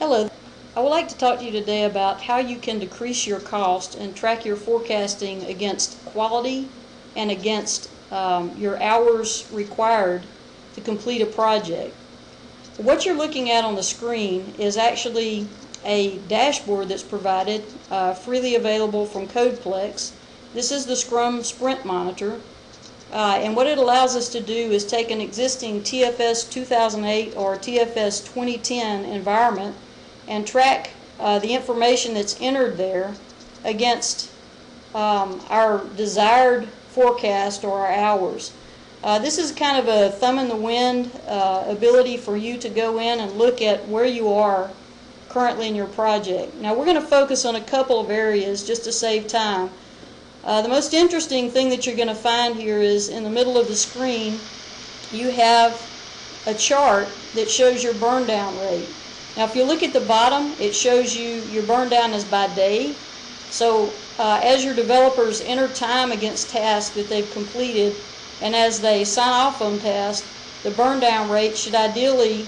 Hello. I would like to talk to you today about how you can decrease your cost and track your forecasting against quality and against your hours required to complete a project. What you're looking at on the screen is actually a dashboard that's provided, freely available from CodePlex. This is the Scrum Sprint Monitor. And what it allows us to do is take an existing TFS 2008 or TFS 2010 environment and track the information that's entered there against our desired forecast or our hours. This is kind of a thumb in the wind ability for you to go in and look at where you are currently in your project. Now we're going to focus on a couple of areas just to save time. The most interesting thing that you're going to find here is in the middle of the screen you have a chart that shows your burn down rate. Now if you look at the bottom, it shows you your burn down is by day. So as your developers enter time against tasks that they've completed, and as they sign off on tasks, the burn down rate should ideally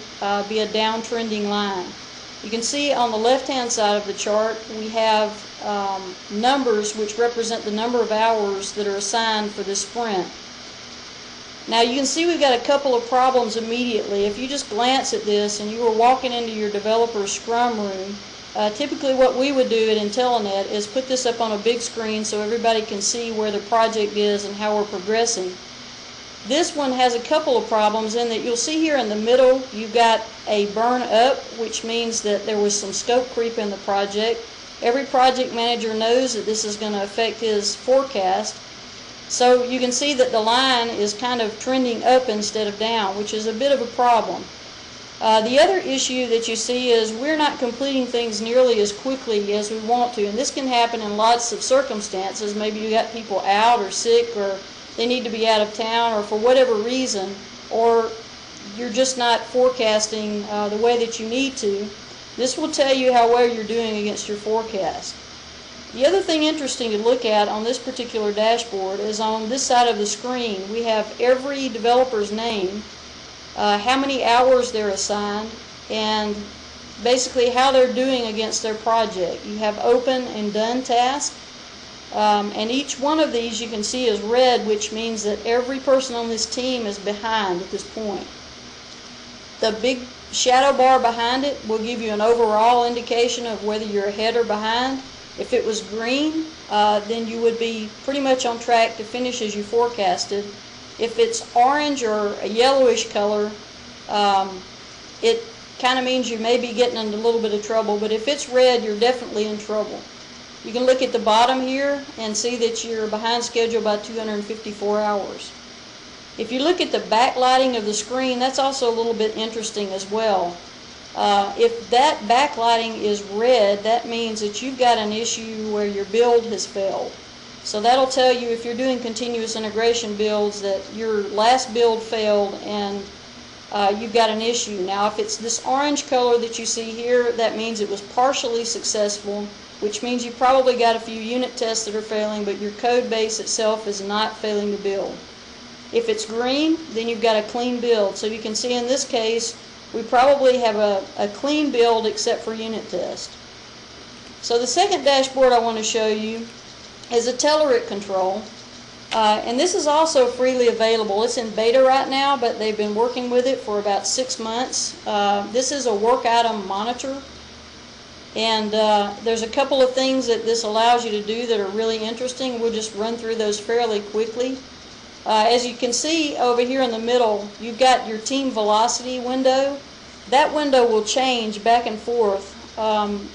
be a downtrending line. You can see on the left hand side of the chart we have numbers which represent the number of hours that are assigned for this sprint. Now you can see we've got a couple of problems immediately. If you just glance at this and you were walking into your developer's Scrum room, typically what we would do at Intelenet is put this up on a big screen so everybody can see where the project is and how we're progressing. This one has a couple of problems in that you'll see here in the middle you've got a burn up, which means that there was some scope creep in the project. Every project manager knows that this is going to affect his forecast. So you can see that the line is kind of trending up instead of down, which is a bit of a problem. The other issue that you see is we're not completing things nearly as quickly as we want to, and this can happen in lots of circumstances. Maybe you got people out or sick, or they need to be out of town, or for whatever reason, or you're just not forecasting the way that you need to. This will tell you how well you're doing against your forecast. The other thing interesting to look at on this particular dashboard is on this side of the screen we have every developer's name, how many hours they're assigned, and basically how they're doing against their project. You have open and done tasks, and each one of these you can see is red, which means that every person on this team is behind at this point. The big shadow bar behind it will give you an overall indication of whether you're ahead or behind. If it was green, then you would be pretty much on track to finish as you forecasted. If it's orange or a yellowish color, it kind of means you may be getting into a little bit of trouble, but if it's red, you're definitely in trouble. You can look at the bottom here and see that you're behind schedule by 254 hours. If you look at the backlighting of the screen, that's also a little bit interesting as well. If that backlighting is red, that means that you've got an issue where your build has failed. So that'll tell you, if you're doing continuous integration builds, that your last build failed and you've got an issue. Now if it's this orange color that you see here, that means it was partially successful, which means you probably got a few unit tests that are failing, but your code base itself is not failing to build. If it's green, then you've got a clean build. So you can see in this case we probably have a clean build except for unit test. So the second dashboard I want to show you is a Telluric Control, and this is also freely available. It's in beta right now, but they've been working with it for about 6 months. This is a work item monitor, and there's a couple of things that this allows you to do that are really interesting. We'll just run through those fairly quickly. As you can see over here in the middle, you've got your team velocity window. That window will change back and forth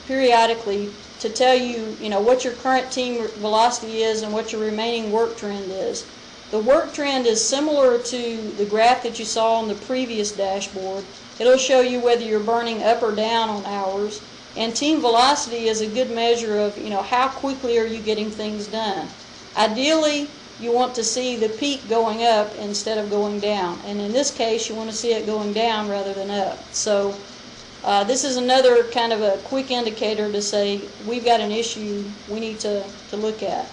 periodically to tell you, what your current team velocity is and what your remaining work trend is. The work trend is similar to the graph that you saw on the previous dashboard. It'll show you whether you're burning up or down on hours. And team velocity is a good measure of, how quickly are you getting things done. Ideally, you want to see the peak going up instead of going down, and in this case you want to see it going down rather than up. So this is another kind of a quick indicator to say we've got an issue we need to look at.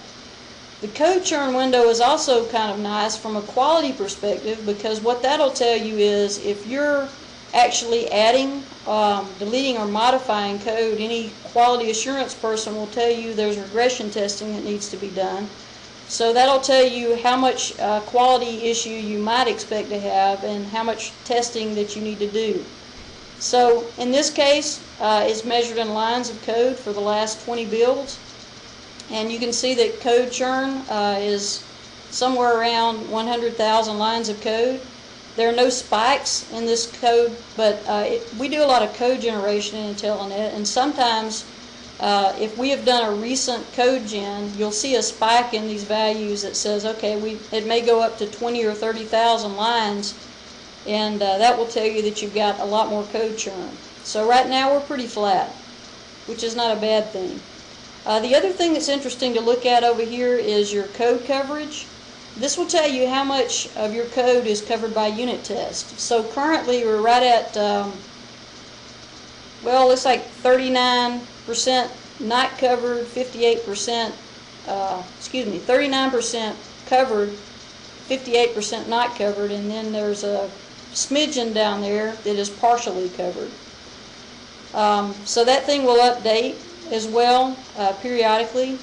The code churn window is also kind of nice from a quality perspective, because what that'll tell you is if you're actually adding, deleting, or modifying code, any quality assurance person will tell you there's regression testing that needs to be done. So that'll tell you how much quality issue you might expect to have and how much testing that you need to do. So in this case, it's measured in lines of code for the last 20 builds. And you can see that code churn is somewhere around 100,000 lines of code. There are no spikes in this code, but we do a lot of code generation in Intellnet, and sometimes if we have done a recent code gen, you'll see a spike in these values that says, okay, it may go up to 20 or 30,000 lines, and that will tell you that you've got a lot more code churn. So right now we're pretty flat, which is not a bad thing. The other thing that's interesting to look at over here is your code coverage. This will tell you how much of your code is covered by unit test. So currently we're right at, well, it's like 39% not covered, 58%, 39% covered, 58% not covered, and then there's a smidgen down there that is partially covered. So that thing will update as well periodically,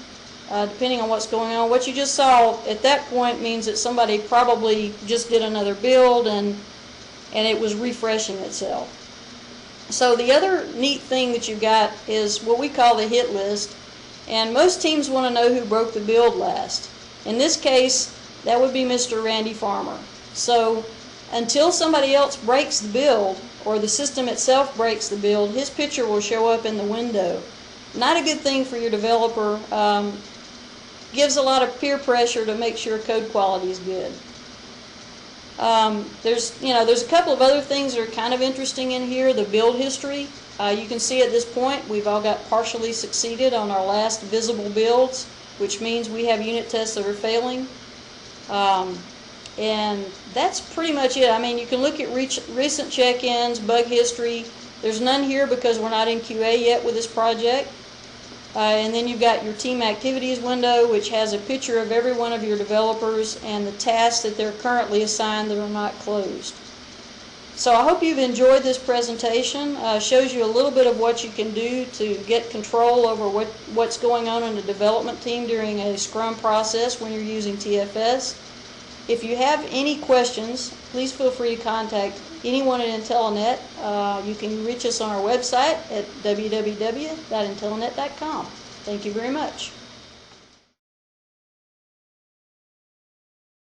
depending on what's going on. What you just saw at that point means that somebody probably just did another build and it was refreshing itself. So the other neat thing that you've got is what we call the hit list, and most teams want to know who broke the build last. In this case, that would be Mr. Randy Farmer. So until somebody else breaks the build, or the system itself breaks the build, his picture will show up in the window. Not a good thing for your developer. Gives a lot of peer pressure to make sure code quality is good. There's a couple of other things that are kind of interesting in here. The build history. You can see at this point we've all got partially succeeded on our last visible builds, which means we have unit tests that are failing. And that's pretty much it. I mean, you can look at recent check-ins, bug history. There's none here because we're not in QA yet with this project. And then you've got your team activities window, which has a picture of every one of your developers and the tasks that they're currently assigned that are not closed. So I hope you've enjoyed this presentation. Shows you a little bit of what you can do to get control over what's going on in the development team during a Scrum process when you're using TFS. If you have any questions, please feel free to contact anyone at Intellnet. You can reach us on our website at www.intellnet.com. Thank you very much.